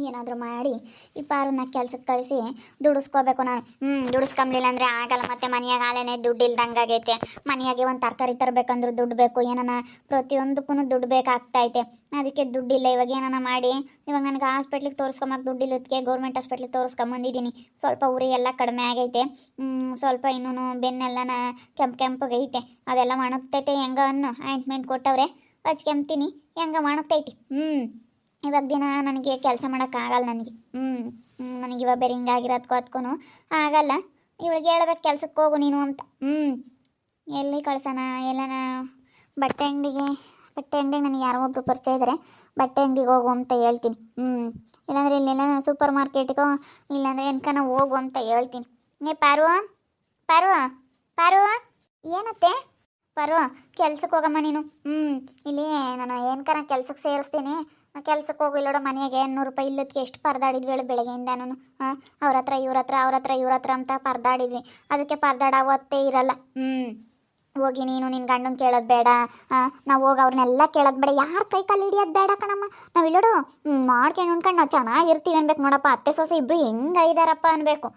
ಏನಾದರೂ ಮಾಡಿ ಈ ಪಾರನ್ನ ಕೆಲ್ಸಕ್ಕೆ ಕಳಿಸಿ ದುಡಿಸ್ಕೋಬೇಕು ನಾನು. ದುಡಿಸ್ಕೊಂಬ್ಲಿಲ್ಲ ಅಂದರೆ ಆಗಲ್ಲ. ಮತ್ತೆ ಮನೆಯಾಗ ಹಾಲೇನೆ ದುಡ್ಡು ಇಲ್ದಂಗಾಗೈತೆ. ಮನೆಯಾಗೆ ಒಂದು ತರಕಾರಿ ತರಬೇಕಂದ್ರೂ ದುಡ್ಡು ಬೇಕು, ಏನಾನ ಪ್ರತಿಯೊಂದಕ್ಕೂ ದುಡ್ಡು ಬೇಕಾಗ್ತೈತೆ. ಅದಕ್ಕೆ ದುಡ್ಡಿಲ್ಲ. ಇವಾಗ ಏನಾನ ಮಾಡಿ ಇವಾಗ ನನಗೆ ಹಾಸ್ಪಿಟ್ಲಿಗೆ ತೋರಿಸ್ಕೊಂಬಕ್ಕೆ ದುಡ್ಡಿಲ್ಲದಕ್ಕೆ ಗೌರ್ಮೆಂಟ್ ಹಾಸ್ಪಿಟ್ಲಿಗೆ ತೋರಿಸ್ಕೊಂಬಂದಿದ್ದೀನಿ. ಸ್ವಲ್ಪ ಉರಿ ಎಲ್ಲ ಕಡಿಮೆ ಆಗೈತೆ. ಸ್ವಲ್ಪ ಇನ್ನೂ ಬೆನ್ನೆಲ್ಲನ ಕೆಂಪಗೈತೆ. ಅದೆಲ್ಲ ಒಣಗ್ತೈತೆ. ಹೆಂಗ ಅನ್ನು ಆಯಿಂಟ್ಮೆಂಟ್ ಕೊಟ್ಟವ್ರೆ, ಹಚ್ಕೊಂತೀನಿ. ಹೆಂಗ ಒಣಗ್ತೈತಿ. ಇವಾಗ ದಿನ ನನಗೆ ಕೆಲಸ ಮಾಡೋಕ್ಕಾಗಲ್ಲ. ನನಗೆ ಇವಾಗ ಬೇರೆ ಹಿಂಗಾಗಿರೋದ್ಕೋ ಅದಕ್ಕೂ ಆಗಲ್ಲ. ಇವಳಿಗೆ ಹೇಳ್ಬೇಕು ಕೆಲ್ಸಕ್ಕೆ ಹೋಗು ನೀನು ಅಂತ. ಎಲ್ಲಿ ಕಳ್ಸೋಣ? ಎಲ್ಲನ ಬಟ್ಟೆ ಅಂಗಡಿಗೆ ನನಗೆ ಯಾರೋ ಒಬ್ರು ಪರಿಚಯ ಇದ್ದಾರೆ. ಬಟ್ಟೆ ಅಂಗಡಿಗೆ ಹೋಗು ಅಂತ ಹೇಳ್ತೀನಿ. ಇಲ್ಲಾಂದರೆ ಇಲ್ಲೆಲ್ಲ ಸೂಪರ್ ಮಾರ್ಕೆಟ್ಗೋ ಇಲ್ಲಾಂದರೆ ಎನ್ಕನ ಹೋಗು ಅಂತ ಹೇಳ್ತೀನಿ. ಪಾರು ಪಾರು ಪಾರು ಏನತ್ತೆ? ಪಾರು ಕೆಲ್ಸಕ್ಕೆ ಹೋಗಮ್ಮ ನೀನು. ಇಲ್ಲಿ ನಾನು ಏನ್ಕನ ಕೆಲ್ಸಕ್ಕೆ ಸೇರಿಸ್ತೀನಿ. ಕೆಲ್ಸಕ್ಕೆ ಹೋಗು. ಇಲ್ಲೋಡ ಮನೆಯಾಗೆ 100 ರೂಪಾಯಿ ಇಲ್ಲದಕ್ಕೆ ಎಷ್ಟು ಪರದಾಡಿದ್ವಿ ಹೇಳು ಬೆಳಗ್ಗೆಯಿಂದ. ನಾನು ಅವ್ರ ಹತ್ರ ಇವ್ರ ಹತ್ರ ಅಂತ ಪರದಾಡಿದ್ವಿ. ಅದಕ್ಕೆ ಪರದಾಡವತ್ತೇ ಇರಲ್ಲ. ಹೋಗಿ ನೀನು ನಿನ್ನ ಗಂಡನ ಕೇಳೋದು ಬೇಡ. ನಾವು ಹೋಗಿ ಅವ್ರನ್ನೆಲ್ಲ ಕೇಳೋದು ಬೇಡ. ಯಾರು ಕೈ ಕಾಲು ಹಿಡಿಯೋದು ಬೇಡ ಕಣಮ್ಮ. ನಾವು ಇಲ್ಲೋಡು ಮಾಡ್ಕೊಂಡು ಉಣ್ಕೊಂಡು ನಾವು ಚೆನ್ನಾಗಿರ್ತೀವಿ ಅನ್ಬೇಕು ನೋಡಪ್ಪ. ಅತ್ತೆ ಸೊಸೆ ಇಬ್ಬರು ಹೆಂಗೈದಾರಪ್ಪ ಅನ್ಬೇಕು.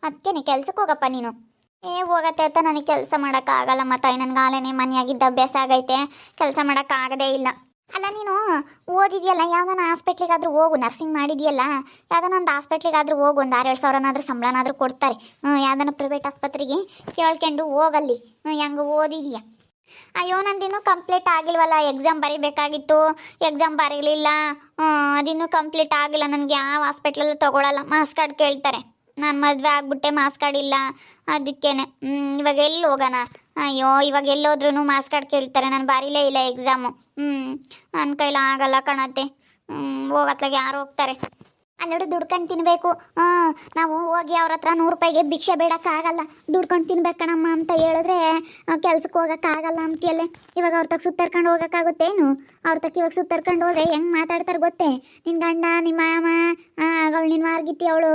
ಅದಕ್ಕೆ ನೀ ಕೆಲ್ಸಕ್ಕೆ ಹೋಗಪ್ಪ ನೀನು. ಹೋಗತ್ತೆ ಅಂತ ನನಗೆ ಕೆಲಸ ಮಾಡೋಕ್ಕಾಗಲ್ಲ. ಮತ್ತು ನನಗೆ ಆಲೇನೆ ಮನೆಯಾಗಿದ್ದ ಅಭ್ಯಾಸ ಆಗೈತೆ. ಕೆಲಸ ಮಾಡೋಕ್ಕಾಗದೇ ಇಲ್ಲ. ಅಲ್ಲ ನೀನು ಓದಿದೆಯಲ್ಲ, ಯಾವ್ದಾನ ಹಾಸ್ಪಿಟ್ಲಿಗಾದ್ರೂ ಹೋಗು. ನರ್ಸಿಂಗ್ ಮಾಡಿದೆಯಲ್ಲ, ಯಾವ್ದಾನ ಒಂದು ಹಾಸ್ಪಿಟ್ಲಿಗಾದ್ರೂ ಹೋಗು. ಒಂದು 6-7 ಸಾವಿರನಾದ್ರೂ ಸಂಬಳನಾದ್ರೂ ಕೊಡ್ತಾರೆ. ಯಾವ್ದಾನ ಪ್ರೈವೇಟ್ ಆಸ್ಪತ್ರೆಗೆ ಕೇಳ್ಕೊಂಡು ಹೋಗಲ್ಲಿ. ಹೆಂಗೆ ಓದಿದೀಯ? ಅಯ್ಯೋ ನಂದಿನ್ನೂ ಕಂಪ್ಲೀಟ್ ಆಗಿಲ್ವಲ್ಲ. ಎಕ್ಸಾಮ್ ಬರೀಬೇಕಾಗಿತ್ತು, ಎಕ್ಸಾಮ್ ಬರೀಲಿಲ್ಲ. ಅದಿನ್ನೂ ಕಂಪ್ಲೀಟ್ ಆಗಿಲ್ಲ. ನನಗೆ ಯಾವ ಹಾಸ್ಪಿಟ್ಲಲ್ಲೂ ತೊಗೊಳಲ್ಲ. ಮಾರ್ಕ್ಸ್ ಕಾರ್ಡ್ ಕೇಳ್ತಾರೆ. ನಾನು ಮದುವೆ ಆಗ್ಬಿಟ್ಟೆ, ಮಾರ್ಕ್ಸ್ ಕಾರ್ಡ್ ಇಲ್ಲ. ಅದಕ್ಕೇನೆ ಇವಾಗ ಎಲ್ಲಿ ಹೋಗೋಣ? ಅಯ್ಯೋ ಇವಾಗ ಎಲ್ಲೋದ್ರೂ ಮಾರ್ಕ್ಸ್ ಕಾರ್ಡ್ ಕೇಳ್ತಾರೆ. ನಾನು ಬರೀಲೇ ಇಲ್ಲ ಎಕ್ಸಾಮು. ನನ್ನ ಕೈಲಿ ಆಗಲ್ಲ ಕಣತ್ತೆ. ಹೋಗತ್ಲಾಗ ಯಾರು ಹೋಗ್ತಾರೆ? ಅಲ್ಲೋಡು ದುಡ್ಕೊಂಡು ತಿನ್ನಬೇಕು. ನಾವು ಹೋಗಿ ಅವ್ರ ಹತ್ರ 100 ರೂಪಾಯಿಗೆ ಭಿಕ್ಷೆ ಬೇಡಕ್ಕಾಗಲ್ಲ. ದುಡ್ಕೊಂಡು ತಿನ್ಬೇಕು ಕಣಮ್ಮ ಅಂತ ಹೇಳಿದ್ರೆ ಕೆಲ್ಸಕ್ಕೆ ಹೋಗೋಕ್ಕಾಗಲ್ಲ ಅಂತೀಯಲ್ಲೇ. ಇವಾಗ ಅವ್ರ ತಕ್ಕ ಸುತ್ತರ್ಕೊಂಡು ಹೋಗೋಕ್ಕಾಗುತ್ತೇನು? ಅವ್ರ ತಕ್ಕ ಇವಾಗ ಸುತ್ತರ್ಕೊಂಡು ಹೋದ್ರೆ ಹೆಂಗೆ ಮಾತಾಡ್ತಾರೆ ಗೊತ್ತೇ? ನಿನ್ನ ಗಂಡ, ನಿಮ್ಮ ಮಾಮ, ಅವಳು ನಿನ್ನ ಮಾರ್ಗಿತ್ತಿ, ಅವಳು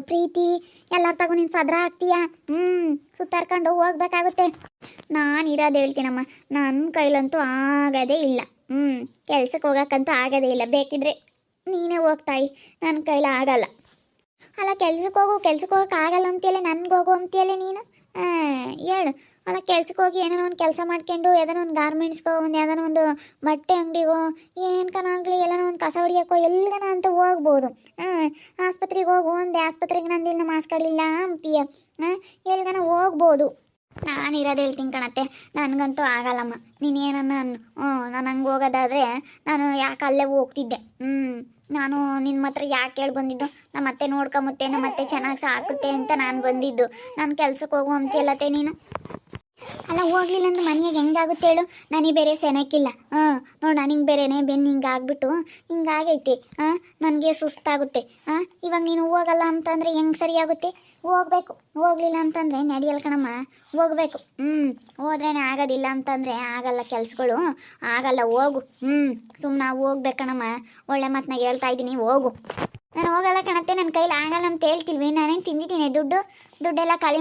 ಪ್ರೀತಿ, ಎಲ್ಲರ ತಗೋ ನೀನು ಸದ್ರ ಆಗ್ತೀಯ. ಸುತ್ತರ್ಕೊಂಡು ಹೋಗ್ಬೇಕಾಗುತ್ತೆ. ನಾನು ಇರೋದು ಹೇಳ್ತೀನಮ್ಮ, ನನ್ನ ಕೈಲಂತೂ ಆಗೋದೇ ಇಲ್ಲ. ಕೆಲ್ಸಕ್ಕೆ ಹೋಗೋಕ್ಕಂತೂ ಆಗೋದೇ ಇಲ್ಲ. ಬೇಕಿದ್ರೆ ನೀನೇ ಹೋಗ್ತಾಯಿ, ನನ್ನ ಕೈಲಿ ಆಗಲ್ಲ. ಅಲ್ಲ ಕೆಲ್ಸಕ್ಕೆ ಹೋಗೋಕೆ ಆಗಲ್ಲ ಅಂತೀಯಲ್ಲ, ನನ್ಗೆ ಹೋಗು ಅಂತೀಯಲ್ಲ ನೀನು. ಹೇಳು. ಅಲ್ಲ ಕೆಲ್ಸಕ್ಕೆ ಹೋಗಿ ಏನೋ ಒಂದು ಕೆಲಸ ಮಾಡ್ಕೊಂಡು ಯಾವ್ದಾನ ಒಂದು ಗಾರ್ಮೆಂಟ್ಸ್ಗೋ, ಯಾವ್ದಾನ ಒಂದು ಬಟ್ಟೆ ಅಂಗಡಿಗೋ, ಏನಕನಾಗಲಿ ಎಲ್ಲನೋ ಒಂದು ಕಸ ಹೊಡಿಯೋಕ್ಕೋ ಎಲ್ಲನ ಅಂತ ಹೋಗ್ಬೋದು. ಆಸ್ಪತ್ರೆಗೆ ಹೋಗು ಅಂದೆ. ಆಸ್ಪತ್ರೆಗೆ ನಂದಿಲ್ಲ ಮಾಸ್ಕ್ ಕಾರ್ಡಿಲ್ಲ ಅಂತೀಯ. ಎಲ್ಗನ ಹೋಗ್ಬೋದು. ನಾನು ಇರೋದು ಹೇಳ್ತೀನಿ ಕಣತ್ತೆ, ನನಗಂತೂ ಆಗಲ್ಲಮ್ಮ. ನೀನೇನನ್ನ ನಾನು ಹಂಗೆ ಹೋಗೋದಾದರೆ ನಾನು ಯಾಕೆ ಅಲ್ಲೇ ಹೋಗ್ತಿದ್ದೆ. ನಾನು ನಿನ್ನ ಹತ್ರ ಯಾಕೆ ಹೇಳಿ ಬಂದಿದ್ದು? ನಮ್ಮ ಅತ್ತೆ ನೋಡ್ಕೊಂಬತ್ತೆ, ನಮ್ಮ ಅತ್ತೆ ಚೆನ್ನಾಗಿ ಸಾಕುತ್ತೆ ಅಂತ ನಾನು ಬಂದಿದ್ದು. ನಾನು ಕೆಲ್ಸಕ್ಕೆ ಹೋಗು ಅಂತೀಯಲ್ಲತ್ತೆ ನೀನು. ಅಲ್ಲ ಹೋಗ್ಲಿಲ್ಲ ಅಂದ್ರೆ ಮನೆಯಾಗ ಹೆಂಗಾಗುತ್ತೆ ಹೇಳು? ನನಗೆ ಬೇರೆ ಸೆನಕ್ಕಿಲ್ಲ. ನೋಡಿ ನನಗೆ ಬೇರೆನೇ ಬೆನ್ನು ಹಿಂಗಾಗ್ಬಿಟ್ಟು ಹಿಂಗಾಗೈತೆ. ನನಗೆ ಸುಸ್ತಾಗುತ್ತೆ. ಇವಾಗ ನೀನು ಹೋಗಲ್ಲ ಅಂತಂದರೆ ಹೆಂಗೆ ಸರಿಯಾಗುತ್ತೆ? ಹೋಗ್ಬೇಕು. ಹೋಗ್ಲಿಲ್ಲ ಅಂತಂದರೆ ನಡೆಯಲ್ಲ ಕಣಮ್ಮ, ಹೋಗ್ಬೇಕು. ಹೋದ್ರೇ ಆಗೋದಿಲ್ಲ ಅಂತಂದರೆ ಆಗಲ್ಲ ಕೆಲಸಗಳು, ಆಗಲ್ಲ. ಹೋಗು. ಸುಮ್ಮನೆ ಹೋಗ್ಬೇಕು ಕಣಮ್ಮ. ಒಳ್ಳೆ ಮಾತನಾಗ ಹೇಳ್ತಾ ಇದ್ದೀನಿ, ಹೋಗು. ನಾನು ಹೋಗಲ್ಲ ಕಣತ್ತೆ, ನನ್ನ ಕೈಲಿ ಆಗಲ್ಲ ಅಂತ ಹೇಳ್ತಿಲ್ವಿ. ನಾನೇನು ತಿಂದಿದ್ದೀನಿ? ದುಡ್ಡೆಲ್ಲ ಖಾಲಿ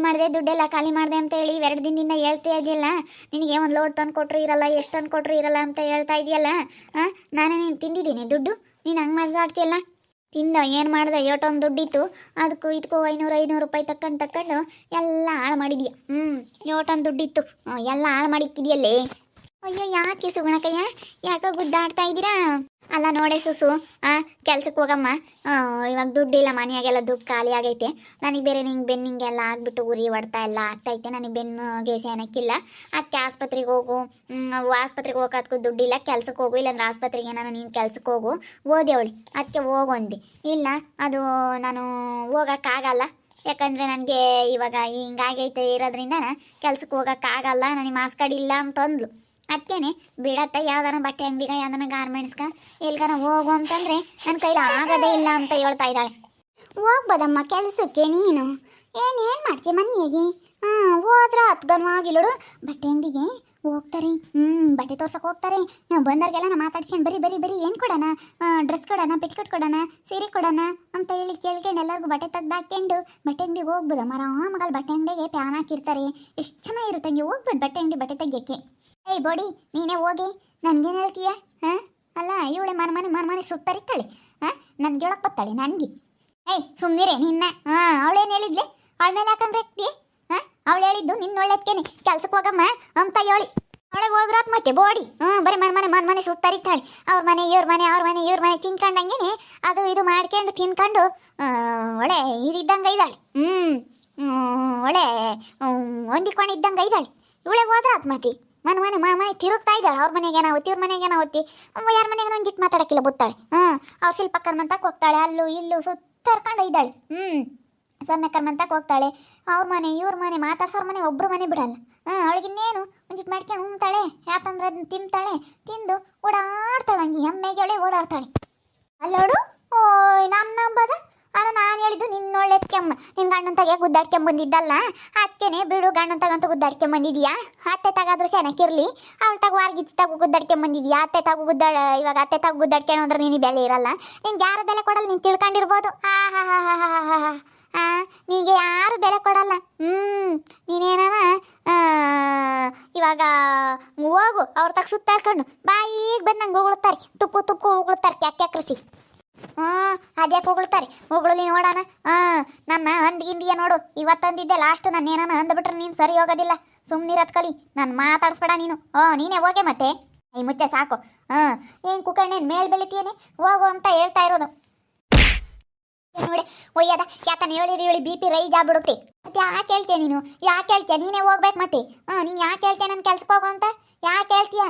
ಮಾಡಿದೆ ಅಂತ ಹೇಳಿ 2 ದಿನದಿಂದ ಹೇಳ್ತಾ ಇದೆಯಲ್ಲ. ನಿನಗೆ ಒಂದು ಲೋಡ್ ತಂದು ಕೊಟ್ಟರು ಇರಲ್ಲ, ಎಷ್ಟು ತಂದು ಕೊಟ್ಟರು ಇರಲ್ಲ ಅಂತ ಹೇಳ್ತಾ ಇದೆಯಲ್ಲ. ನಾನೇನು ತಿಂದಿದ್ದೀನಿ ದುಡ್ಡು? ನೀನು ಹಂಗೆ ಮಾತಾಡ್ತೀಯಲ್ಲ. ತಿಂದ ಏನು ಮಾಡ್ದೆ? ಏಟೊಂದು ದುಡ್ಡಿತ್ತು, ಅದಕ್ಕೂ ಇದಕ್ಕೂ 500 ರೂಪಾಯಿ ತಕ್ಕೊಂಡು ಎಲ್ಲ ಹಾಳು ಮಾಡಿದ್ಯಾ. ಏಟೊಂದು ದುಡ್ಡಿತ್ತು, ಎಲ್ಲ ಹಾಳು ಮಾಡಿಕ್ಕಿದೆಯಲ್ಲೇ. ಅಯ್ಯೋ ಯಾಕೆ ಸುಗುಣಕಯ್ಯ, ಯಾಕೋ ಗುದ್ದಾಡ್ತಾ ಇದ್ದೀರಾ? ಅಲ್ಲ ನೋಡೆ ಸುಸು, ಕೆಲ್ಸಕ್ಕೆ ಹೋಗಮ್ಮ. ಇವಾಗ ದುಡ್ಡಿಲ್ಲ, ಮನೆಯಾಗೆಲ್ಲ ದುಡ್ಡು ಖಾಲಿ ಆಗೈತೆ. ನನಗೆ ಬೇರೆ ಬೆನ್ನಿಂಗೆಲ್ಲ ಆಗ್ಬಿಟ್ಟು ಉರಿ ಹೊಡ್ತಾ ಎಲ್ಲ ಆಗ್ತೈತೆ. ನನಗೆ ಬೆನ್ನಿಗೆ ಏನಕ್ಕಿಲ್ಲ. ಅದಕ್ಕೆ ಆಸ್ಪತ್ರೆಗೆ ಹೋಗು. ಆಸ್ಪತ್ರೆಗೆ ಹೋಗೋದಕ್ಕೂ ದುಡ್ಡಿಲ್ಲ. ಕೆಲ್ಸಕ್ಕೆ ಹೋಗು, ಇಲ್ಲಾಂದ್ರೆ ಆಸ್ಪತ್ರೆಗೆ ನೀನು ಕೆಲ್ಸಕ್ಕೆ ಹೋಗು. ಓದಿ ಅದಕ್ಕೆ ಹೋಗು ಅಂದೆ. ಇಲ್ಲ ಅದು ನಾನು ಹೋಗೋಕ್ಕಾಗಲ್ಲ. ಯಾಕಂದರೆ ನನಗೆ ಇವಾಗ ಹಿಂಗಾಗೈತೆ ಇರೋದ್ರಿಂದ ಕೆಲ್ಸಕ್ಕೆ ಹೋಗೋಕ್ಕಾಗಲ್ಲ. ನನಗೆ ಮಾಸ್ಕ್ ಕಾರ್ಡ್ ಇಲ್ಲ ಅಂತಂದ್ಲು. ಅದಕ್ಕೇನೆ ಬಿಡತ್ತ, ಯಾವ್ದಾರ ಬಟ್ಟೆ ಅಂಗಡಿಗ, ಯಾವ್ದಾನ ಗಾರ್ಮೆಂಟ್ಸ್ಗ ಎಲ್ಗಾನ ಹೋಗು ಅಂತಂದರೆ ನನ್ನ ಕೈಲಿ ಆಗೋದೇ ಇಲ್ಲ ಅಂತ ಹೇಳ್ತಾ ಇದ್ದಾಳೆ. ಹೋಗ್ಬೋದಮ್ಮ ಕೆಲ್ಸಕ್ಕೆ ನೀನು. ಏನು ಮಾಡ್ತೀಯ ಮನೆಯಾಗೆ? ಹೋದ್ರೆ 10 ಗಂಟೆಗಿಲ್ಲೋಡು ಬಟ್ಟೆ ಅಂಗಡಿಗೆ ಹೋಗ್ತಾರೆ. ಬಟ್ಟೆ ತೋರ್ಸಕ್ಕೆ ಹೋಗ್ತಾರೆ. ಬಂದವ್ರಿಗೆಲ್ಲ ನಾ ಮಾತಾಡ್ಸ್ಕೊಂಡು ಬರೀ ಏನು ಕೊಡೋಣ? ಡ್ರೆಸ್ ಕೊಡೋಣ, ಪೆಟ್ಕೋಟ್ ಕೊಡೋಣ, ಸೀರೆ ಕೊಡೋಣ ಅಂತ ಹೇಳಿ ಕೇಳ್ಕೊಂಡು ಎಲ್ಲರಿಗೂ ಬಟ್ಟೆ ತೆಗ್ದು ಹಾಕ್ಕೊಂಡು ಬಟ್ಟೆ ಅಂಗಡಿಗೆ ಹೋಗ್ಬೋದಮ್ಮ. ಆರಾಮಾಗಲ್ಲ ಬಟ್ಟೆ ಅಂಗಡಿಗೆ ಪ್ಯಾನ್ ಹಾಕಿರ್ತಾರೆ. ಎಷ್ಟು ಚೆನ್ನಾಗಿರುತ್ತೆ. ಹಂಗೆ ಹೋಗ್ಬೋದು ಬಟ್ಟೆ ಅಂಗಡಿ ಬಟ್ಟೆ ತೆಗಿಯೋಕ್ಕೆ. ಏಯ್ ಬೋಡಿ, ನೀನೇ ಹೋಗಿ. ನನಗೇನು ಹೇಳ್ತೀಯ? ಅಲ್ಲ ಇವಳೆ ಮನೆ ಸುತ್ತರಿತಾಳೆ ನನ್ಗೆ ಹೇಳಕ್ ಬತ್ತಾಳೆ ನನಗೆ. ಏಯ್ ಸುಮ್ಮನಿರೇ ನಿನ್ನ. ಅವಳೇನು ಹೇಳಿದ್ಲೆ? ಅವಳ ಮೇಲೆ ಯಾಕಂದ್ರೆ ಹಾಕ್ತಿ? ಅವಳು ಹೇಳಿದ್ದು ನಿನ್ನ ಒಳ್ಳೆದಕ್ಕೇನೆ ಕೆಲ್ಸಕ್ಕೆ ಹೋಗಮ್ಮ ಅಂತ ಹೇಳಿ ಅವಳೆ ಹೋದ್ರಾತ್ ಮತ್ತೆ ಬೋಡಿ. ಬರೀ ಮನೆ ಸುತ್ತರಿತಾಳೆ. ಅವ್ರ ಮನೆ ಇವ್ರ ಮನೆ ತಿನ್ಕೊಂಡಂಗೆನೆ ಅದು ಇದು ಮಾಡ್ಕೊಂಡು ತಿನ್ಕೊಂಡು ಒಳ್ಳೆ ಇದ್ದಂಗೆ ಇದ್ದಾಳೆ. ಒಳ್ಳೆ ಹೊಂದಿಕೊಂಡಿದ್ದಂಗೆ ಇದ್ದಾಳೆ. ಇವಳೆ ಹೋದ್ರಾತ್ ಮತ್ತೆ ಮನೆ ತಿರುಗ್ತಾ ಇದ್ದಾಳೆ. ಅವ್ರ ಮನೆಗೆ ನಾವತ್ತಿ ಇವ್ರ ಮನೆಗೆ ನಾವತ್ತಿ ಯಾರ ಮನೆಗೆ ಒಂದಿಟ್ಟು ಮಾತಾಡಕ್ಕಿಲ್ಲ ಬುತ್ತಾಳೆ. ಅವ್ರ ಶಿಲ್ಪ ಕರ್ಮಂತಕ್ಕೆ ಹೋಗ್ತಾಳೆ. ಅಲ್ಲೂ ಇಲ್ಲೂ ಸುತ್ತರ್ಕೊಂಡು ಇದ್ದಾಳೆ. ಸೊಮ್ಮೆ ಕರ್ಮಂತಕ್ಕೆ ಹೋಗ್ತಾಳೆ. ಅವ್ರ ಮನೆ ಇವ್ರ ಮನೆ ಮಾತಾಡ್ಸೋರ್ ಮನೆ ಒಬ್ರು ಮನೆ ಬಿಡಲ್ಲ. ಅವಳಿಗಿನ್ನೇನು ಒಂದಿಟ್ಟು ಮಾಡ್ಕೊಂಡು ಉಣ್ತಾಳೆ. ಯಾಕಂದ್ರೆ ಅದನ್ನ ತಿಂತಾಳೆ. ತಿಂದು ಓಡಾಡ್ತಾಳೆ. ಹಂಗೆ ಎಮ್ಮೆಗೆಳೆ ಓಡಾಡ್ತಾಳೆ. ಅಲ್ಲೋಡು ನಾನು ನಂಬದ ಅಲ್ಲ. ನಾನು ಹೇಳಿದ್ದು ನಿನ್ನ ಒಳ್ಳೆದಕ್ಕೆಮ್ಮ ನಿನ್ನ ಗಂಡನ ತಗ ಗುದ್ದಾಡ್ಕೊಂಬಂದಿದ್ದಲ್ಲ. ಅಚ್ಚೆನೆ ಬಿಡು, ಗಂಡನ ತಗಂತ ಗುದ್ದಾಡ್ಕೊಂಬಂದಿದ್ಯಾ? ಅತ್ತೆ ತಗಾದ್ರೂ ಚೆನ್ನಾಗಿರ್ಲಿ. ಅವಳು ತಗೋ ವಾರ್ಗಿತ್ತು ತಗೋ ಗುದ್ದಾಡ್ಕೊಂಬಂದಿದ್ಯಾ? ಅತ್ತೆ ತಗೋ ಇವಾಗ ಅತ್ತೆ ತಗೋ ಗುದ್ದಾಡ್ಕೊಂಡು ನಿನಗೆ ಬೆಲೆ ಇರಲ್ಲ. ನಿನ್ಗೆ ಯಾರು ಬೆಲೆ ಕೊಡಲ್ಲ. ನೀನು ತಿಳ್ಕೊಂಡಿರ್ಬೋದು. ನಿನಗೆ ಯಾರು ಬೆಲೆ ಕೊಡಲ್ಲ. ನೀನೇನವ ಇವಾಗ ಹೋಗು ಅವ್ರ ತಗ ಸುತ್ತಾಡ್ಕೊಂಡು ಬಾಯಿಗೆ ಬಂದಂಗೆ ಉಗುಳ್ತಾರೆ. ತುಪ್ಪು ಉಗುಳ್ತಾರೆ. ಕ್ಯಾಕ್ರಿಸಿ ಅದ್ಯಾಕೆ ಉಗುಳ್ತಾರೆ? ಉಗುಳಲಿ ನೋಡೋಣ. ನನ್ನ ಅಂದ್ಗಿಂದಿಯ ನೋಡು. ಇವತ್ತಂದಿದ್ದೆ ಲಾಸ್ಟ್. ನಾನು ಏನಾನ ಅಂದ್ಬಿಟ್ರೆ ನೀನು ಸರಿ ಹೋಗೋದಿಲ್ಲ. ಸುಮ್ಮನಿರತ್ ಕಲಿ. ನಾನು ಮಾತಾಡಿಸ್ಬೇಡ ನೀನು. ನೀನೇ ಹೋಗೆ ಮತ್ತೆ. ಈ ಮುಚ್ಚೆ ಸಾಕು. ಏನು ಕುಕ್ಕಣ್ಣೇನು ಮೇಲ್ ಬೆಳಿತೀಯೇನೆ ಹೋಗು ಅಂತ ಹೇಳ್ತಾ ಇರೋದು ನೋಡಿ. ಒಯ್ಯದ ಯಾಕಂದ್ರೆ ಹೇಳಿ BP ರೈಜ್ ಆಗ್ಬಿಡುತ್ತೆ. ಮತ್ತೆ ಯಾಕೆ ಹೇಳ್ತೀಯ ನೀನು? ಯಾಕೆ ಹೇಳ್ತೀಯ? ನೀನೇ ಹೋಗ್ಬೇಕು ಮತ್ತೆ. ನೀನು ಯಾಕೆ ಹೇಳ್ತೀಯ ನನ್ನ ಕೆಲ್ಸಕ್ಕೆ ಹೋಗು ಅಂತ? ಯಾಕೆ ಹೇಳ್ತೀಯ?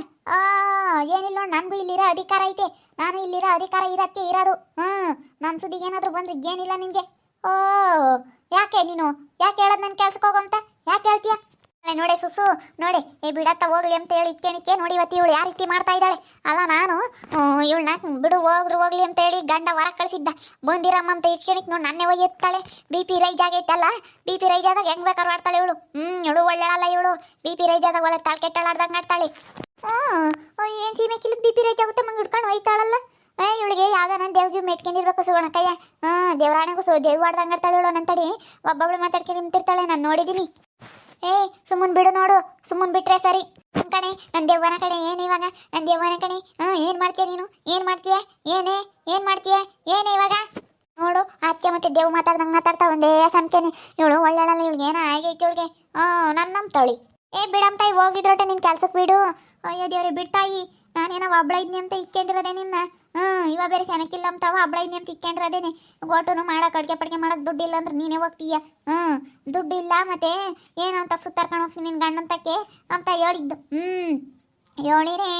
ಏನಿಲ್ಲ ನೋಡಿ, ನನಗೂ ಇಲ್ಲಿರೋ ಅಧಿಕಾರ ಐತೆ. ನಾನು ಇಲ್ಲಿರೋ ಅಧಿಕಾರ ಇರೋಕ್ಕೆ ಇರೋದು. ನನ್ನ ಸುದ್ದಿಗೆ ಏನಾದರೂ ಬಂದ್ರೆ ಏನಿಲ್ಲ ನಿನಗೆ. ಯಾಕೆ ನೀನು ಯಾಕೆ ಹೇಳೋದು ನನ್ನ ಕೆಲ್ಸಕ್ಕೆ ಹೋಗು ಅಂತ? ಯಾಕೆ ಹೇಳ್ತೀಯ? ನೋಡೆ ಸುಸು ನೋಡೆ, ಬಿಡತ್ತ ಹೋಗ್ಲಿ ಅಂತ ಹೇಳಿ ಇಕ್ಕೇಣಿಕೆ ನೋಡಿ. ಇವತ್ತು ಇವಳು ಯಾವ ರೀತಿ ಮಾಡ್ತಾ ಇದ್ದಾಳೆ ಅಲ್ಲ. ನಾನು ಇವಳನ್ನ ಬಿಡು ಹೋಗ್ಲಿ ಅಂತ ಹೇಳಿ ಗಂಡ ಹೊರ ಕಳಿಸಿದ್ದ. ಬಂದಿರಮ್ಮ ಅಂತ ಇಟ್ಕೇಣಿಕ್ ನೋಡಿ ನನ್ನೇ ಒಯ್ಯುತ್ತಾಳೆ. BP ರೈಜ್ ಆಗೈತಲ್ಲ. BP ರೈಜ್ ಆದಾಗ ಹೆಂಗ್ ಬೇಕಾರು ಆಡ್ತಾಳೆ ಇವಳು. ಇವಳು ಒಳ್ಳೆಳಲ್ಲ ಇವಳು. BP ರೈಜ್ ಆದಾಗ ಒಳ್ಳೆ ತಾಳು ಕೆಟ್ಟಳಾಡ್ದಂಗೆ ಆಡ್ತಾಳೆ. ಏನು ಸೀಮೆ ಕಿಲಿಕ್ BP ರೈಜ್ ಆಗುತ್ತೆ ಮಂಗೆ ಹಿಡ್ಕೊಂಡು ಒಯ್ತಾಳಲ್ಲ. ಇವಳಿಗೆ ಯಾವ್ದ ನಾನು ದೇವ್ಗೆ ಮೆಟ್ಕೊಂಡಿರ್ಬೇಕು ಸುಗಣ ಕಯ್ಯ. ದೇವರಾಣೆಗೂ ದೇವ್ ಆಡ್ದಂಗೆ ಆಡ್ತಾಳೆ ಇವಳು. ನಂತಡಿ ಒಬ್ಬೊಬ್ಳು ಮಾತಾಡ್ಕೊಂಡು ನಿಂತಿರ್ತಾಳೆ. ನಾನು ನೋಡಿದ್ದೀನಿ. ಸುಮ್ಮನ್ ಬಿಡು ನೋಡು. ಸುಮ್ಮನ್ ಬಿಟ್ರೆ ಸರಿ ಕಣೆ. ನನ್ನ ದೆವ್ವನ ಕಣೆ. ಏನು ಇವಾಗ ನನ್ನ ದೆವ್ವನ ಕಣೆ. ಏನು ಮಾಡ್ತೀಯ ನೀನು? ಏನು ಮಾಡ್ತೀಯ? ಏನು ಮಾಡ್ತೀಯ ಇವಾಗ? ನೋಡು ಅಕ್ಕೆ ಮತ್ತೆ ದೇವ್ ಮಾತಾಡ್ದಂಗೆ ಮಾತಾಡ್ತಾಳೆ. ಒಂದೇ ಸಂಖ್ಯೆನೆ ಇವಳು. ಒಳ್ಳೆಳಲ್ಲ ಇವಳಿಗೆ. ಏನೋ ಆಗೈತಿ ಇವಳಿಗೆ. ನನ್ನ ನಂಬ್ತಾಳಿ. ಬಿಡಂತಾಯಿ ಹೋಗಿದ್ರೊಟ್ಟೆ ನಿನ್ನ ಕೆಲ್ಸಕ್ಕೆ ಬಿಡು. ಅಯ್ಯೋ ದೇವ್ರೆ ಬಿಡ್ತಾಯಿ. ನಾನೇನೋ ಒಬ್ಳ ಇದ್ನಿ ಅಂತ ಇಕ್ಕೊಂಡಿರೋದೆ ನಿನ್ನ. ಇವಾಗ ಬೇರೆ ಸೆನಕ್ಕಿಲ್ಲ ಅಂತವ ಒಬ್ಳ ಇದ್ನಿ ಅಂತ ಇಕ್ಕೊಂಡಿರೋದೇನೆ. ಗೋಟುನು ಮಾಡೋಕೆ ಅಡ್ಗೆ ಪಡ್ಗೆ ಮಾಡೋಕೆ ದುಡ್ಡಿಲ್ಲ ಅಂದ್ರೆ ನೀನೇ ಹೋಗ್ತೀಯ. ದುಡ್ಡು ಇಲ್ಲ ಮತ್ತೆ ಏನೋ ಅಂತ ಸುತ್ತಾರ್ಕೊಂಡು ಹೋಗ್ತೀನಿ ನಿನ್ನ ಗಂಡಂತಕ್ಕೆ ಅಂತ ಹೇಳಿದ್ದು. ಹೇಳಿರೇ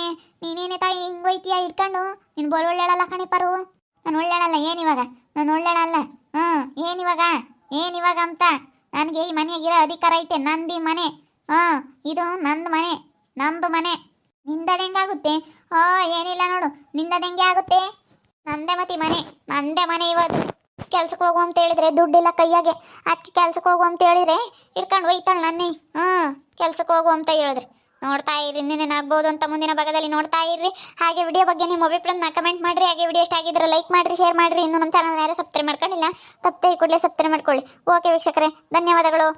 ನೀನೇನೆ ತಾಯಿ ಹಿಂಗೆ ಹೋಯ್ತೀಯ ಇಟ್ಕೊಂಡು. ನೀನು ಬೋಲ್ ಒಳ್ಳೆಳಲ್ಲ ಕಣಿ ಪರು. ನಾನು ಒಳ್ಳೆಳಲ್ಲ. ಏನಿವಾಗ ನಾನು ಒಳ್ಳೆಳಲ್ಲ. ಏನಿವಾಗ ಅಂತ ನನಗೆ ಈ ಮನೆಯಾಗಿರೋ ಅಧಿಕಾರ ಐತೆ. ನಂದಿ ಮನೆ. ಇದು ನಂದು ಮನೆ. ನಿಂದದ ಹೆಂಗಾಗುತ್ತೆ? ಏನಿಲ್ಲ ನೋಡು, ನಿಂದದ ಹೆಂಗೆ ಆಗುತ್ತೆ? ನಂದೇ ಮನೆ ಇವತ್ತು. ಕೆಲ್ಸಕ್ಕೆ ಹೋಗು ಅಂತ ಹೇಳಿದ್ರೆ ದುಡ್ಡಿಲ್ಲ ಕೈಯಾಗೆ. ಅದಕ್ಕೆ ಕೆಲ್ಸಕ್ಕೆ ಹೋಗು ಅಂತ ಹೇಳಿದ್ರೆ ಇಟ್ಕೊಂಡು ಒಯ್ತಾಳೆ ನನ್ನೇ. ಕೆಲ್ಸಕ್ಕೆ ಹೋಗು ಅಂತ ಹೇಳಿದ್ರೆ ನೋಡ್ತಾ ಇರ್ರಿ. ಇನ್ನೇನಾಗ್ಬೋದು ಅಂತ ಮುಂದಿನ ಭಾಗದಲ್ಲಿ ನೋಡ್ತಾ ಇರ್ರಿ. ಹಾಗೆ ವಿಡಿಯೋ ಬಗ್ಗೆ ನಿಮ್ಮ ಅಭಿಪ್ರಾಯನ ಕಮೆಂಟ್ ಮಾಡಿರಿ. ಹಾಗೆ ವಿಡಿಯೋ ಇಷ್ಟ ಆಗಿದ್ರೆ ಲೈಕ್ ಮಾಡಿರಿ, ಶೇರ್ ಮಾಡಿರಿ. ಇನ್ನು ನಮ್ಮ ಚಾನಲ್ ಯಾರು ಸಬ್ಸ್ಕ್ರೈಬ್ ಮಾಡ್ಕೊಂಡಿಲ್ಲ ತಪ್ಪದೆ ಕೂಡಲೇ ಸಬ್ಸ್ಕ್ರೈಬ್ ಮಾಡ್ಕೊಳ್ಳಿ. ಓಕೆ ವೀಕ್ಷಕರೇ, ಧನ್ಯವಾದಗಳು.